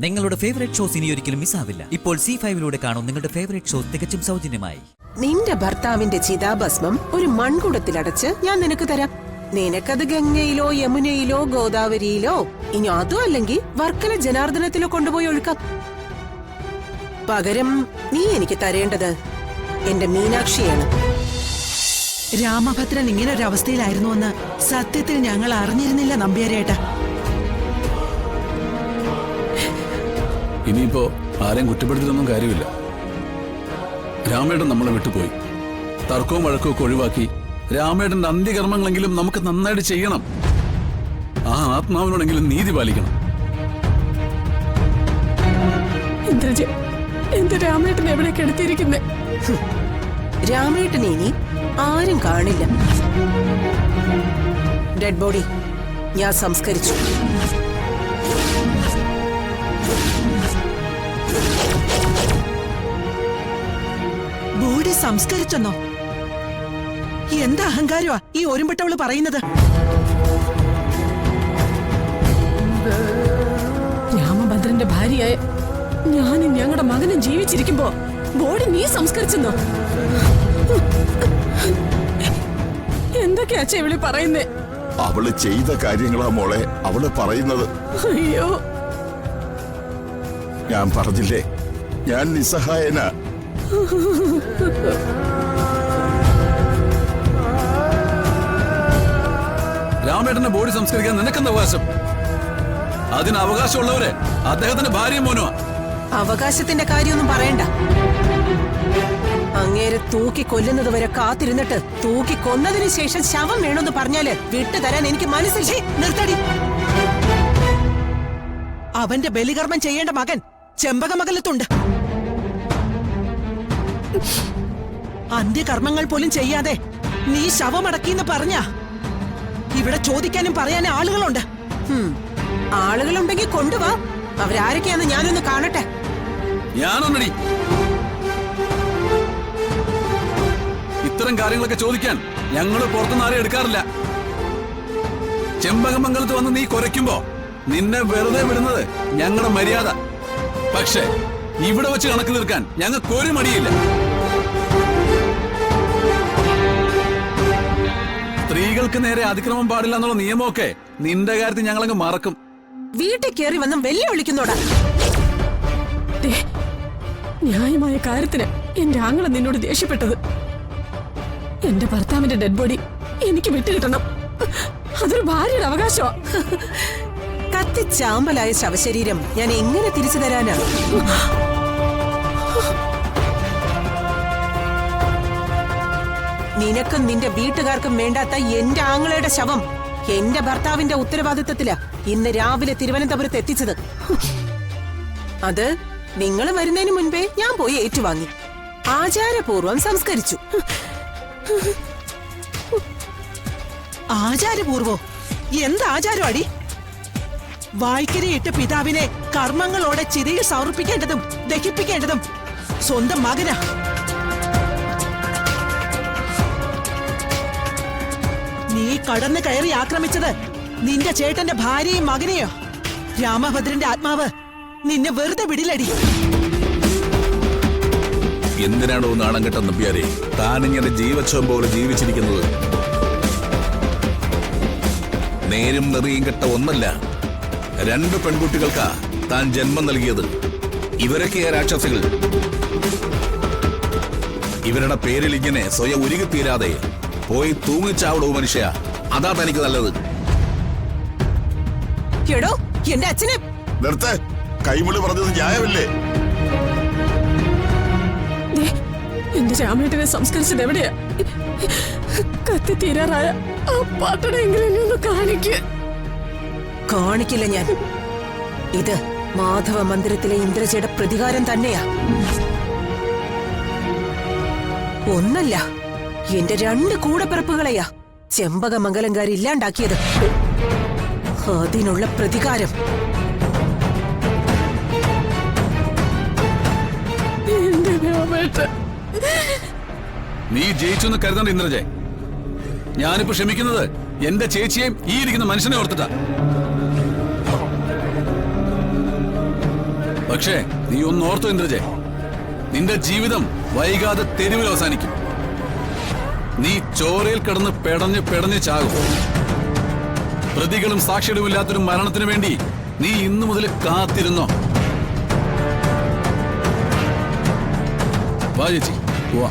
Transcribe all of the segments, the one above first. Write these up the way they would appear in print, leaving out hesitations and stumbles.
നിങ്ങളുടെ favourite shows ഇനി ഒരിക്കലും മിസ്സാവില്ല. ഇപ്പോൾ C5 കാണും നിങ്ങളുടെ ഫേവറേറ്റ് ഷോസ് തികച്ചും സൗജന്യമായി. നിന്റെ ഭർത്താവിന്റെ ചിതാഭസ്മം ഒരു മൺകുടത്തിലടച്ച് ഞാൻ നിനക്ക് തരാം. നിനക്കത് ഗംഗയിലോ യമുനയിലോ ഗോദാവരിയിലോ ഇനി അതും അല്ലെങ്കിൽ വർക്കല ജനാർദ്ദനത്തിലോ കൊണ്ടുപോയി ഒഴുക്കാം. പകരം നീ എനിക്ക് തരേണ്ടത് എന്റെ മീനാക്ഷിയാണ്. രാമഭദ്രൻ ഇങ്ങനെ ഒരു അവസ്ഥയിലായിരുന്നുവെന്ന് സത്യത്തിൽ ഞങ്ങൾ അറിഞ്ഞിരുന്നില്ല നമ്പ്യാരേട്ടാ. ഇനിയിപ്പോ ആരെയും കുറ്റപ്പെടുത്തിയിട്ടൊന്നും കാര്യമില്ല. രാമേട്ടൻ നമ്മളെ വിട്ടുപോയി. തർക്കവും വഴക്കവും ഒക്കെ ഒഴിവാക്കി രാമേട്ടന്റെ അന്ത്യകർമ്മങ്ങളെങ്കിലും നമുക്ക് നന്നായിട്ട് ചെയ്യണം. ആ ആത്മാവിനോടെങ്കിലും നീതി പാലിക്കണം. എന്റെ രാമേട്ടൻ എവിടെ കിടത്തിയിരിക്കുന്നേ? രാമേട്ടനെ ഇനി ആരും കാണില്ല. ഡെഡ് ബോഡി ഞാൻ സംസ്കരിച്ചു. ബോഡി സംസ്കരിച്ചെന്നോ? എന്താ അഹങ്കാരമാ ഈ ഒരുമ്പെട്ടവള് പറയുന്നത്? രാമഭദ്രന്റെ ഭാര്യയായ ഞാനും ഞങ്ങളുടെ മകനും ജീവിച്ചിരിക്കുമ്പോ ബോഡി നീ സംസ്കരിച്ചെന്നോ? എന്തൊക്കെയാ ചെവിളി പറയുന്നേ? അവള് ചെയ്ത കാര്യങ്ങളാ മോളെ അവള് പറയുന്നത്. അയ്യോ, ഞാൻ പറഞ്ഞില്ലേ, ഞാൻ നിസ്സഹായനാ. രാമേട്ടന്റെ ബോഡി സംസ്കരിക്കാൻ നിനക്കെന്താ അവകാശം? അതിന് അവകാശമുള്ളവരെ അദ്ദേഹത്തിന്റെ ഭാര്യയും മോനുമാ. അവകാശത്തിന്റെ കാര്യമൊന്നും പറയണ്ട. അങ്ങേരെ തൂക്കി കൊല്ലുന്നത് വരെ കാത്തിരുന്നിട്ട് തൂക്കി കൊന്നതിന് ശേഷം ശവം വേണമെന്ന് പറഞ്ഞാല് വിട്ടുതരാൻ എനിക്ക് മനസ്സിൽ. നിർത്തടി. അവന്റെ ബലികർമ്മം ചെയ്യേണ്ട മകൻ ചെമ്പകമകലത്തുണ്ട്. അന്ത്യകർമ്മങ്ങൾ പോലും ചെയ്യാതെ നീ ശവമടക്കിന്ന് പറഞ്ഞ ഇവിടെ ചോദിക്കാനും പറയാനും ആളുകളുണ്ട്. ആളുകളുണ്ടെങ്കിൽ കൊണ്ടുവാ. അവരാരൊക്കെയാന്ന് ഞാനൊന്ന് കാണട്ടെ. ഞാനൊന്നടി ഇത്തരം കാര്യങ്ങളൊക്കെ ചോദിക്കാൻ ഞങ്ങള് പുറത്തുനിന്ന് ആരെയും എടുക്കാറില്ല. ചെമ്പകമംഗലത്ത് വന്ന് നീ കുരയ്ക്കുമ്പോ നിന്നെ വെറുതെ വിടുന്നത് ഞങ്ങളുടെ മര്യാദ. പക്ഷേ ഇവിടെ വെച്ച് കണക്ക് തീർക്കാൻ ഞങ്ങൾക്കൊരു മടിയില്ല. സ്ത്രീകൾക്ക് നേരെ അതിക്രമം പാടില്ല എന്നുള്ള നിയമമൊക്കെ നിന്റെ കാര്യത്തിൽ ഞങ്ങളങ്ങ് മറക്കും. വീട്ടിൽ കയറി വന്നും വെല്ലുവിളിക്കുന്നോടാ. ന്യായമായ കാര്യത്തിന് എന്റെ ആങ്ങള നിന്നോട് ദേഷ്യപ്പെട്ടത്. എന്റെ ഭർത്താവിന്റെ ഡെഡ് ബോഡി എനിക്ക് വിട്ടുകിട്ടണം. അതൊരു ഭാര്യയുടെ അവകാശമാ. കത്തിച്ചാമ്പലായ ശവശരീരം ഞാൻ എങ്ങനെ തിരിച്ചു തരാനാ? നിനക്കും നിന്റെ വീട്ടുകാർക്കും വേണ്ടാത്ത എന്റെ ആങ്ങളയുടെ ശവം എന്റെ ഭർത്താവിന്റെ ഉത്തരവാദിത്തത്തിലാ ഇന്ന് രാവിലെ തിരുവനന്തപുരത്ത് എത്തിച്ചത്. അത് നിങ്ങൾ വരുന്നതിന് മുൻപേ ഞാൻ പോയി ഏറ്റുവാങ്ങി ആചാരപൂർവം സംസ്കരിച്ചു. ആചാരപൂർവോ? എന്താചാരം അടി? വായ്ക്കരിയിട്ട് പിതാവിനെ കർമ്മങ്ങളോടെ ചിതയിൽ സമർപ്പിക്കേണ്ടതും ദഹിപ്പിക്കേണ്ടതും സ്വന്തം മകനാ. നീ കടന്നു കയറി ആക്രമിച്ചത് നിന്റെ ചേട്ടന്റെ ഭാര്യയും മകനെയോ? രാമഭദ്രന്റെ ആത്മാവ് നിന്നെ വെറുതെ വിടില്ലടി. എന്തിനാണോ നാണം കെട്ട നമ്പ്യാരെ താനിങ്ങനെ ജീവച്ഛവം പോലെ ജീവിച്ചിരിക്കുന്നത്? നേരും നെറിയും കെട്ട ഒന്നല്ല, 2 പെൺകുട്ടികൾക്കാ താൻ ജന്മം നൽകിയത്. ഇവരൊക്കെയാ രാക്ഷസികൾ. ഇവരുടെ പേരിൽ ഇങ്ങനെ സ്വയം ഉരുകിത്തീരാതെ പോയി തൂങ്ങിച്ചാവിടോ മനുഷ്യ. അതാ തനിക്ക് നല്ലത്. എടോ, എന്റെ അച്ഛനെ നിർത്ത്. കൈമുളി പറഞ്ഞത് ന്യായമല്ലേ? എന്റെ രാമേട്ടനെ സംസ്കരിച്ചത് എവിടെയാ? കത്തി തീരാറായ ആ പാട്ടണെങ്കിലും ഒന്ന് കാണിക്കില്ല ഞാൻ. ഇത് മാധവ മന്ദിരത്തിലെ ഇന്ദ്രജയുടെ പ്രതികാരം തന്നെയാ. ഒന്നല്ല, എന്റെ 2 കൂടപ്പിറപ്പുകളെയാ ചെമ്പകമംഗലംകാരി ഇല്ലാണ്ടാക്കിയത്. അതിനുള്ള പ്രതികാരം. നീ ജയിച്ചു എന്ന് കരുതണ്ട ഇന്ദ്രജെ. ഞാനിപ്പോ ക്ഷമിക്കുന്നത് എന്റെ ചേച്ചിയെയും ഈ ഇരിക്കുന്ന മനുഷ്യനെ ഓർത്തിട്ടാ. പക്ഷേ നീ ഒന്ന് ഓർത്തു ഇന്ദ്രജെ, നിന്റെ ജീവിതം വൈകാതെ തെരുവിൽ അവസാനിക്കും. നീ ചോരയിൽ കിടന്ന് പെടഞ്ഞ് പെടഞ്ഞ് ചാകും. പ്രതികളും സാക്ഷികളുമില്ലാത്തൊരു മരണത്തിനു വേണ്ടി നീ ഇന്നു മുതൽ കാത്തിരുന്നോ. വാ ചേച്ചി, വാ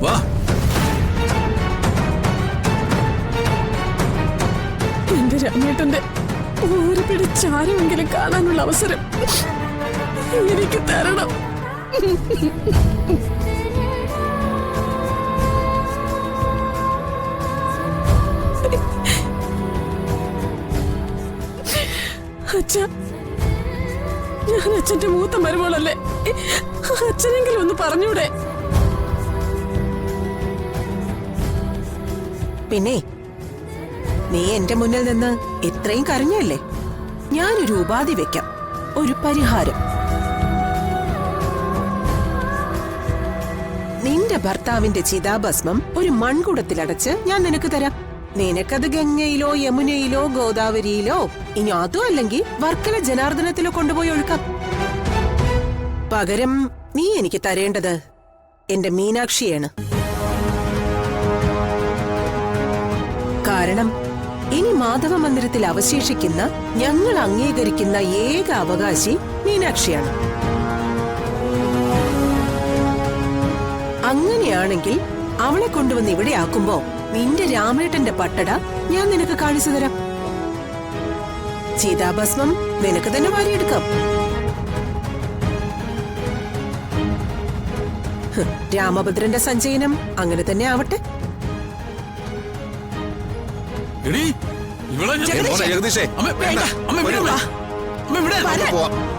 വാ. എന്റെ രാമേട്ടന്റെ ഒരു പിടി ചാരമെങ്കിലും കാണാനുള്ള അവസരം എനിക്ക് തരണം. അച്ഛാ, ഞാൻ അച്ഛന്റെ മൂത്ത മരുമോളല്ലേ, അച്ഛനെങ്കിലും ഒന്ന് പറഞ്ഞൂടെ? പിന്നെ നീ എന്റെ മുന്നിൽ നിന്ന് ഇത്രയും കരഞ്ഞല്ലേ, ഞാനൊരു ഉപാധി വെക്കാം, ഒരു പരിഹാരം. നിന്റെ ഭർത്താവിന്റെ ചിതാഭസ്മം ഒരു മൺകുടത്തിലടച്ച് ഞാൻ നിനക്ക് തരാം. നിനക്കത് ഗംഗയിലോ യമുനയിലോ ഗോദാവരിയിലോ ഇനി അതും അല്ലെങ്കിൽ വർക്കല ജനാർദ്ദനത്തിലോ കൊണ്ടുപോയി ഒഴുക്കാം. പകരം നീ എനിക്ക് തരേണ്ടത് എന്റെ മീനാക്ഷിയാണ്. കാരണം ഇനി മാധവ മന്ദിരത്തിൽ അവശേഷിക്കുന്ന ഞങ്ങൾ അംഗീകരിക്കുന്ന ഏക അവകാശി മീനാക്ഷിയാണ്. അങ്ങനെയാണെങ്കിൽ അവളെ കൊണ്ടുവന്ന് ഇവിടെ ആക്കുമ്പോ നിന്റെ രാമേട്ടന്റെ പട്ടട ഞാൻ നിനക്ക് കാണിച്ചു തരാം. ചിതാഭസ്മം നിനക്ക് തന്നെ വാരിയെടുക്കാം. രാമഭദ്രന്റെ സഞ്ചയനം അങ്ങനെ തന്നെ ആവട്ടെ. എടീ, ഇവളെ ഞാൻ- ജഗദീഷേ, അമ്മ, വേണ്ട. അമ്മ, ഇവിടെ വാ. അമ്മ, ഇവിടെ. പോവാം.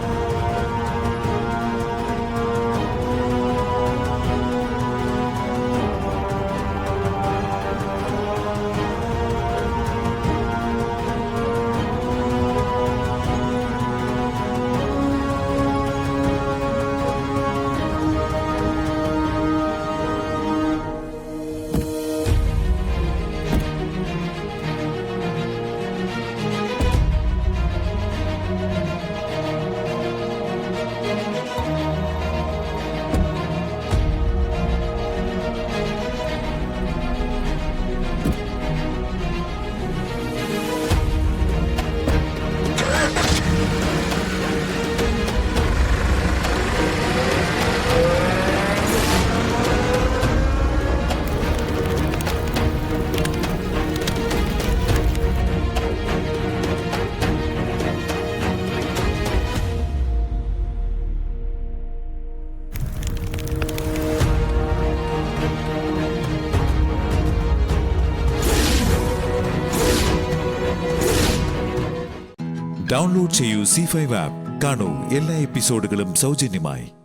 ഡൗൺലോഡ് ചെയ്യൂ C5 ആപ്പ്. കാണൂ എല്ലാ എപ്പിസോഡുകളും സൗജന്യമായി.